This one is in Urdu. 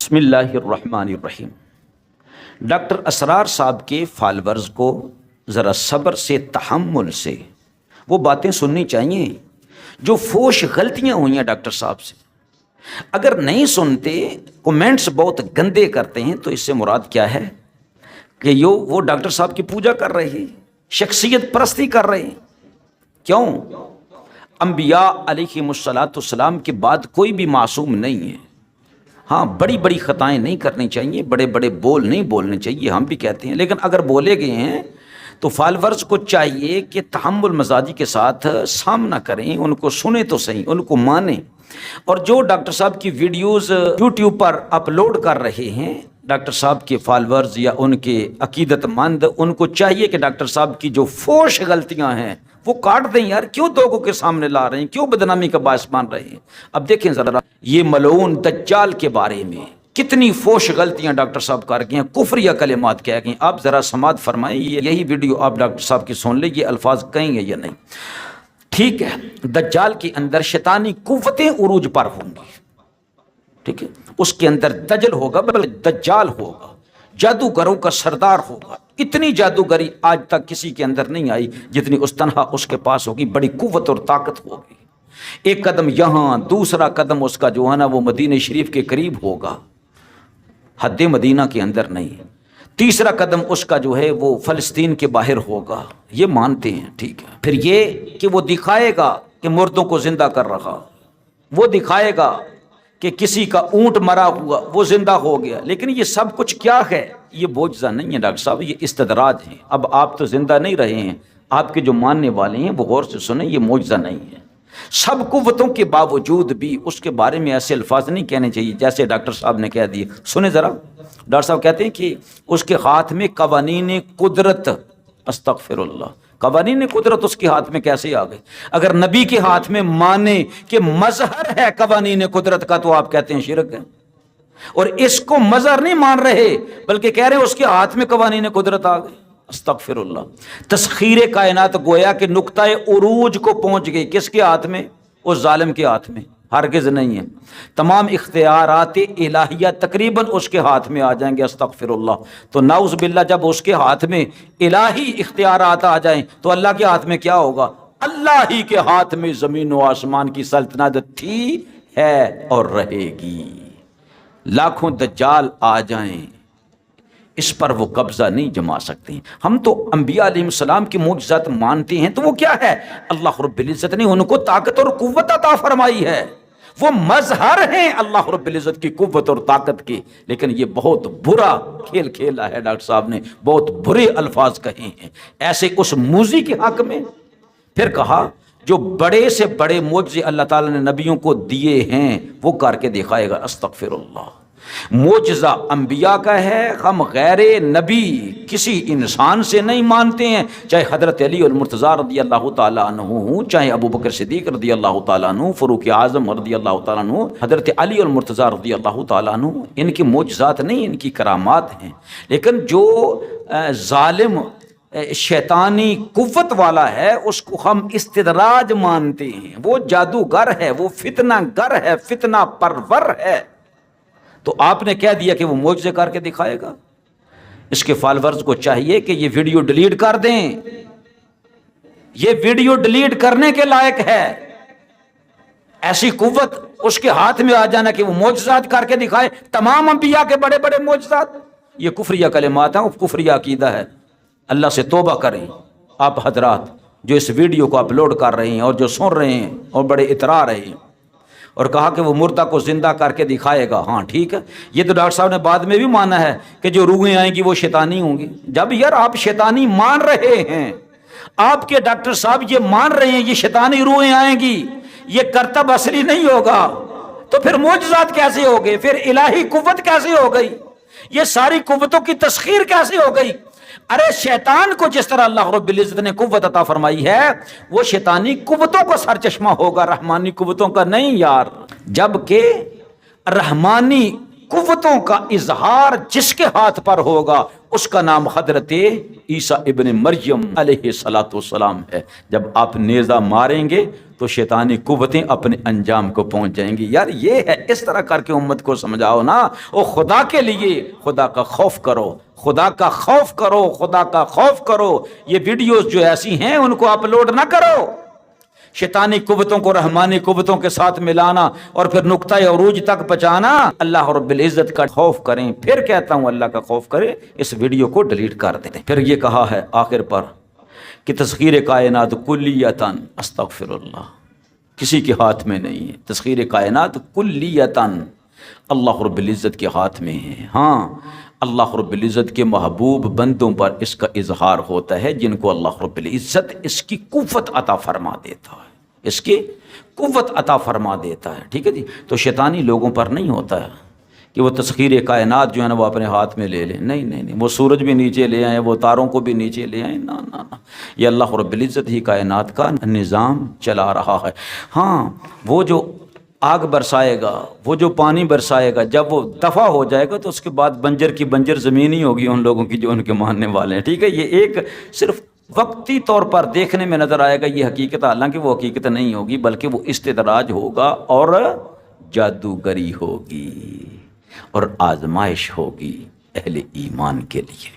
بسم اللہ الرحمن الرحیم۔ ڈاکٹر اسرار صاحب کے فالورز کو ذرا صبر سے، تحمل سے وہ باتیں سننی چاہیے جو فوش غلطیاں ہوئی ہیں ڈاکٹر صاحب سے۔ اگر نہیں سنتے، کومنٹس بہت گندے کرتے ہیں، تو اس سے مراد کیا ہے کہ وہ ڈاکٹر صاحب کی پوجا کر رہے ہیں، شخصیت پرستی کر رہے ہیں۔ کیوں؟ انبیاء علیہم السلام کے بعد کوئی بھی معصوم نہیں ہے۔ ہاں، بڑی بڑی خطائیں نہیں کرنی چاہیے، بڑے بڑے بول نہیں بولنے چاہیے، ہم بھی کہتے ہیں، لیکن اگر بولے گئے ہیں تو فالورز کو چاہیے کہ تحمل مزاجی کے ساتھ سامنا کریں، ان کو سنیں تو صحیح، ان کو مانیں۔ اور جو ڈاکٹر صاحب کی ویڈیوز یوٹیوب پر اپلوڈ کر رہے ہیں، ڈاکٹر صاحب کے فالورز یا ان کے عقیدت مند، ان کو چاہیے کہ ڈاکٹر صاحب کی جو فوش غلطیاں ہیں وہ کاٹ دیں۔ یار کیوں لوگوں کے سامنے لا رہے ہیں، کیوں بدنامی کا باعث مان رہے ہیں؟ اب دیکھیں ذرا یہ ملعون دجال کے بارے میں کتنی فوش غلطیاں ڈاکٹر صاحب کر گئے ہیں، کفریہ کلمات کہہ گئے ہیں۔ آپ ذرا سماعت فرمائیں، یہی ویڈیو آپ ڈاکٹر صاحب کی سن لیں، یہ الفاظ کہیں گے یا نہیں؟ ٹھیک ہے، دجال کے اندر شیطانی قوتیں عروج پر ہوں گی، ٹھیک ہے، اس کے اندر دجل ہوگا، دجال ہوگا، جادوگروں کا سردار ہوگا۔ اتنی جادوگری آج تک کسی کے اندر نہیں آئی جتنی اس تنہا اس کے پاس ہوگی، بڑی قوت اور طاقت ہوگی۔ ایک قدم یہاں، دوسرا قدم اس کا جو ہے نا وہ مدینہ شریف کے قریب ہوگا، حد مدینہ کے اندر نہیں۔ تیسرا قدم اس کا جو ہے وہ فلسطین کے باہر ہوگا، یہ مانتے ہیں، ٹھیک ہے۔ پھر یہ کہ وہ دکھائے گا کہ مردوں کو زندہ کر رہا، وہ دکھائے گا کہ کسی کا اونٹ مرا ہوا وہ زندہ ہو گیا، لیکن یہ سب کچھ کیا ہے؟ یہ معجزہ نہیں ہے ڈاکٹر صاحب، یہ استدراج ہیں۔ اب آپ تو زندہ نہیں رہے ہیں، آپ کے جو ماننے والے ہیں وہ غور سے سنیں، یہ معجزہ نہیں ہے۔ سب قوتوں کے باوجود بھی اس کے بارے میں ایسے الفاظ نہیں کہنے چاہیے جیسے ڈاکٹر صاحب نے کہہ دیے۔ سنیں ذرا، ڈاکٹر صاحب کہتے ہیں کہ اس کے ہاتھ میں قوانین قدرت، استغفر اللہ، قوانین قدرت اس کے ہاتھ میں کیسے آ گئے؟ اگر نبی کے ہاتھ میں مانے کہ مظہر ہے قوانین قدرت کا تو آپ کہتے ہیں شرک ہے، اور اس کو مظہر نہیں مان رہے بلکہ کہہ رہے ہیں اس کے ہاتھ میں قوانین قدرت آ گئے۔ استغفر اللہ۔ تسخیر کائنات گویا کہ نقطہ عروج کو پہنچ گئی، کس کے ہاتھ میں؟ اس ظالم کے ہاتھ میں، ہرگز نہیں ہے۔ تمام اختیارات الہیہ تقریباً اس کے ہاتھ میں آ جائیں گے، استغفر اللہ۔ تو نعوذ باللہ، جب اس کے ہاتھ میں الہی اختیارات آ جائیں تو اللہ کے ہاتھ میں کیا ہوگا؟ اللہ ہی کے ہاتھ میں زمین و آسمان کی سلطنت تھی، ہے اور رہے گی۔ لاکھوں دجال آ جائیں، اس پر وہ قبضہ نہیں جما سکتے۔ ہم تو انبیاء علیہ السلام کی معجزات مانتے ہیں، تو وہ کیا ہے؟ اللہ رب العزت نے ان کو طاقت اور قوت عطا فرمائی ہے، وہ مظہر ہیں اللہ رب العزت کی قوت اور طاقت کی۔ لیکن یہ بہت برا کھیل کھیلا ہے ڈاکٹر صاحب نے، بہت برے الفاظ کہے ہیں ایسے اس موذی کے حق میں۔ پھر کہا جو بڑے سے بڑے معجزے اللہ تعالیٰ نے نبیوں کو دیے ہیں وہ کر کے دکھائے گا، استغفر اللہ۔ معجزہ انبیاء کا ہے، ہم غیر نبی کسی انسان سے نہیں مانتے ہیں، چاہے حضرت علی المرتضیٰ رضی اللہ تعالیٰ عنہ ہوں، چاہے ابو بکر صدیق رضی اللہ تعالیٰ عنہ، فاروق اعظم رضی اللہ تعالیٰ عنہ، حضرت علی المرتضیٰ رضی اللہ تعالیٰ عنہ۔ ان کی معجزات نہیں، ان کی کرامات ہیں۔ لیکن جو ظالم شیطانی قوت والا ہے اس کو ہم استدراج مانتے ہیں، وہ جادوگر ہے، وہ فتنہ گر ہے، فتنہ پرور ہے۔ تو آپ نے کہہ دیا کہ وہ معجزے کر کے دکھائے گا۔ اس کے فالورز کو چاہیے کہ یہ ویڈیو ڈیلیٹ کر دیں، یہ ویڈیو ڈیلیٹ کرنے کے لائق ہے۔ ایسی قوت اس کے ہاتھ میں آ جانا کہ وہ معجزات کر کے دکھائے، تمام انبیاء کے بڑے بڑے معجزات، یہ کفریہ کلمات ہیں، وہ کفریہ عقیدہ ہے۔ اللہ سے توبہ کریں آپ حضرات جو اس ویڈیو کو اپلوڈ کر رہے ہیں اور جو سن رہے ہیں اور بڑے اترا رہے ہیں۔ اور کہا کہ وہ مردہ کو زندہ کر کے دکھائے گا، ہاں ٹھیک ہے، یہ تو ڈاکٹر صاحب نے بعد میں بھی مانا ہے کہ جو روحیں آئیں گی وہ شیطانی ہوں گی۔ جب یار آپ شیطانی مان رہے ہیں، آپ کے ڈاکٹر صاحب یہ مان رہے ہیں یہ شیطانی روحیں آئیں گی، یہ کرتب اصلی نہیں ہوگا، تو پھر معجزات کیسے ہو گئے؟ پھر الہی قوت کیسے ہو گئی؟ یہ ساری قوتوں کی تسخیر کیسے ہو گئی؟ ارے شیطان کو جس طرح اللہ رب العزت نے قوت عطا فرمائی ہے وہ شیطانی قوتوں کا سرچشمہ ہوگا، رحمانی قوتوں کا نہیں یار۔ جبکہ رحمانی قوتوں کا اظہار جس کے ہاتھ پر ہوگا اس کا نام حضرت عیسیٰ ابن مریم علیہ السلام ہے۔ جب آپ نیزہ ماریں گے تو شیطانی قوتیں اپنے انجام کو پہنچ جائیں گی۔ یار یہ ہے، اس طرح کر کے امت کو سمجھاؤ نا۔ او خدا کے لیے خدا کا خوف کرو، خدا کا خوف کرو، خدا کا خوف کرو۔ یہ ویڈیوز جو ایسی ہیں ان کو اپلوڈ نہ کرو۔ شیطانی قوتوں کو رحمانی قوتوں کے ساتھ ملانا اور پھر نقطہ عروج تک پہنچانا۔ اللہ رب العزت کا خوف کریں۔ پھر کہتا ہوں اللہ کا خوف کریں، اس ویڈیو کو ڈیلیٹ کر دیں۔ پھر یہ کہا ہے آخر پر کہ تسخیر کائنات کلیتاً، استغفر اللہ، کسی کے ہاتھ میں نہیں ہے۔ تسخیر کائنات کلیتاً اللہ رب العزت کے ہاتھ میں ہے۔ ہاں، اللہ رب العزت کے محبوب بندوں پر اس کا اظہار ہوتا ہے جن کو اللہ رب العزت اس کی قوت عطا فرما دیتا ہے، اس کی قوت عطا فرما دیتا ہے۔ ٹھیک ہے جی، تو شیطانی لوگوں پر نہیں ہوتا ہے کہ وہ تسخیر کائنات جو ہے نا وہ اپنے ہاتھ میں لے لیں۔ نہیں نہیں نہیں، وہ سورج بھی نیچے لے آئیں، وہ تاروں کو بھی نیچے لے آئیں، نہ نہ نہ، یہ اللہ رب العزت ہی کائنات کا نظام چلا رہا ہے۔ ہاں، وہ جو آگ برسائے گا، وہ جو پانی برسائے گا، جب وہ دفع ہو جائے گا تو اس کے بعد بنجر کی بنجر زمین ہی ہوگی ان لوگوں کی جو ان کے ماننے والے ہیں۔ ٹھیک ہے، یہ ایک صرف وقتی طور پر دیکھنے میں نظر آئے گا یہ حقیقت، حالانکہ وہ حقیقت نہیں ہوگی بلکہ وہ استدراج ہوگا اور جادوگری ہوگی اور آزمائش ہوگی اہل ایمان کے لیے۔